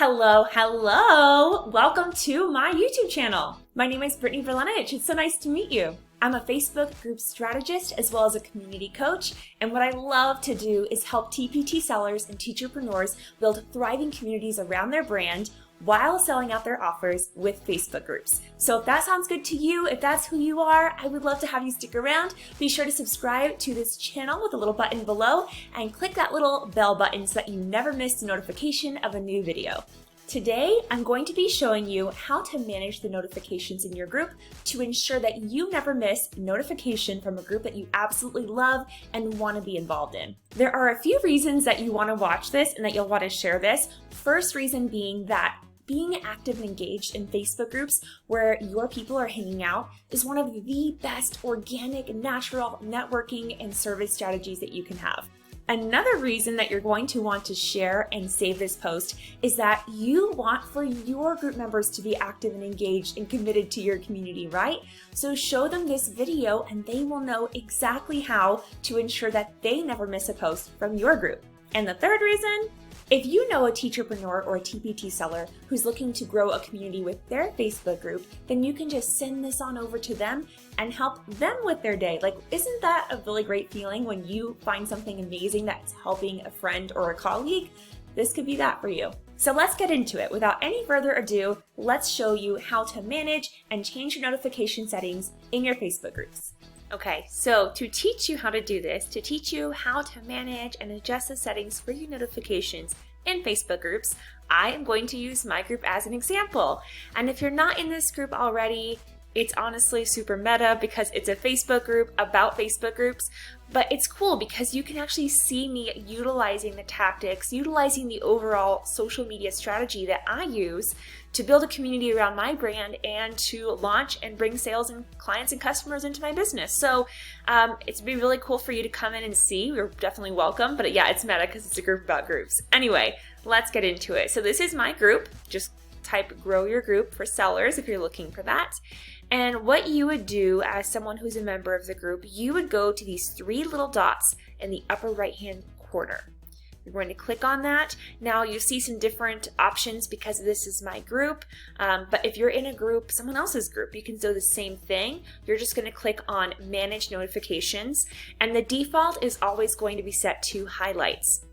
Hello! Welcome to my YouTube channel. My name is Brittany Verlenich. It's so nice to meet you. I'm a Facebook group strategist as well as a community coach, and what I love to do is help TPT sellers and teacherpreneurs build thriving communities around their brand while selling out their offers with Facebook groups. So if that sounds good to you, if that's who you are, I would love to have you stick around. Be sure to subscribe to this channel with a little button below and click that little bell button so that you never miss a notification of a new video. Today, I'm going to be showing you how to manage the notifications in your group to ensure that you never miss notification from a group that you absolutely love and want to be involved in. There are a few reasons that you want to watch this and that you'll want to share this. First reason being that being active and engaged in Facebook groups where your people are hanging out is one of the best organic, natural networking and service strategies that you can have. Another reason that you're going to want to share and save this post is that you want for your group members to be active and engaged and committed to your community, right? So show them this video and they will know exactly how to ensure that they never miss a post from your group. And the third reason, if you know a teacherpreneur or a TPT seller who's looking to grow a community with their Facebook group, then you can just send this on over to them and help them with their day. Like, isn't that a really great feeling when you find something amazing that's helping a friend or a colleague? This could be that for you. So let's get into it. Without any further ado, let's show you how to manage and change your notification settings in your Facebook groups. Okay, so to teach you how to do this, to teach you how to manage and adjust the settings for your notifications in Facebook groups, I am going to use my group as an example. And if you're not in this group already, it's honestly super meta because it's a Facebook group about Facebook groups, but it's cool because you can actually see me utilizing the tactics, utilizing the overall social media strategy that I use to build a community around my brand and to launch and bring sales and clients and customers into my business. So it's be really cool for you to come in and see. You're definitely welcome, but yeah, it's meta because it's a group about groups. Anyway, let's get into it. So this is my group. Just type grow your group for sellers if you're looking for that. And what you would do as someone who's a member of the group, you would go to these three little dots in the upper right-hand corner. You're going to click on that. Now you see some different options because this is my group, but if you're in a group, someone else's group, you can do the same thing. You're just going to click on Manage Notifications, and the default is always going to be set to Highlights.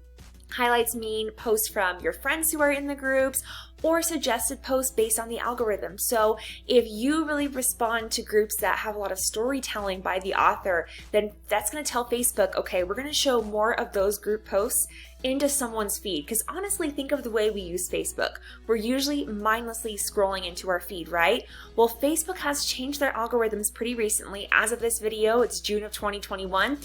Highlights mean posts from your friends who are in the groups or suggested posts based on the algorithm. So if you really respond to groups that have a lot of storytelling by the author, then that's going to tell Facebook, okay, we're going to show more of those group posts into someone's feed. Because honestly, think of the way we use Facebook. We're usually mindlessly scrolling into our feed, right? Well, Facebook has changed their algorithms pretty recently. As of this video, it's June of 2021.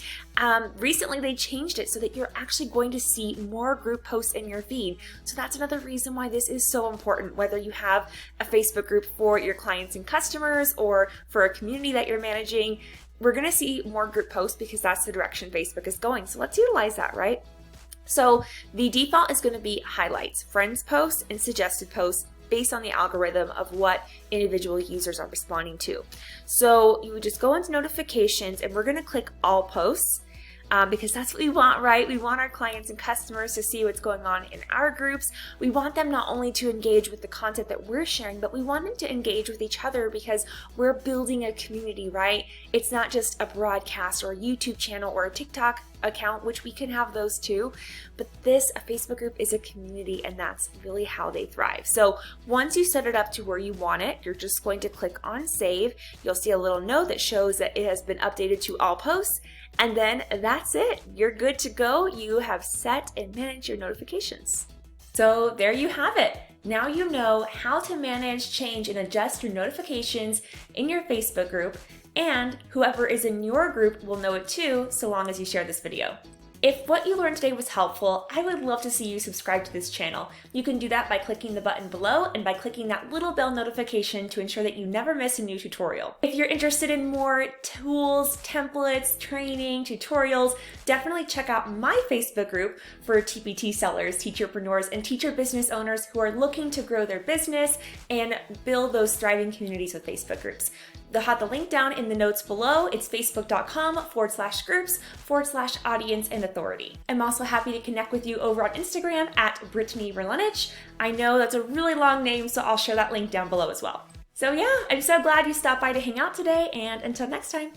Recently, they changed it so that you're actually going to see more group posts in your feed. So that's another reason why this is so important, whether you have a Facebook group for your clients and customers or for a community that you're managing. We're going to see more group posts because that's the direction Facebook is going. So let's utilize that, right? So the default is going to be highlights, friends posts, and suggested posts based on the algorithm of what individual users are responding to. So you would just go into notifications and we're going to click all posts. Because that's what we want, right? We want our clients and customers to see what's going on in our groups. We want them not only to engage with the content that we're sharing, but we want them to engage with each other because we're building a community, right? It's not just a broadcast or a YouTube channel or a TikTok account, which we can have those too, but a Facebook group is a community, and that's really how they thrive. So once you set it up to where you want it, you're just going to click on Save. You'll see a little note that shows that it has been updated to all posts, and then that's it. You're good to go. You have set and managed your notifications. So there you have it. Now you know how to manage, change, and adjust your notifications in your Facebook group, and whoever is in your group will know it too, so long as you share this video. If what you learned today was helpful, I would love to see you subscribe to this channel. You can do that by clicking the button below and by clicking that little bell notification to ensure that you never miss a new tutorial. If you're interested in more tools, templates, training, tutorials, definitely check out my Facebook group for TPT sellers, teacherpreneurs, and teacher business owners who are looking to grow their business and build those thriving communities with Facebook groups. They'll have the link down in the notes below. It's facebook.com/groups/audience and authority. I'm also happy to connect with you over on Instagram at Brittany Verlenich. I know that's a really long name, so I'll share that link down below as well. So yeah, I'm so glad you stopped by to hang out today, and until next time.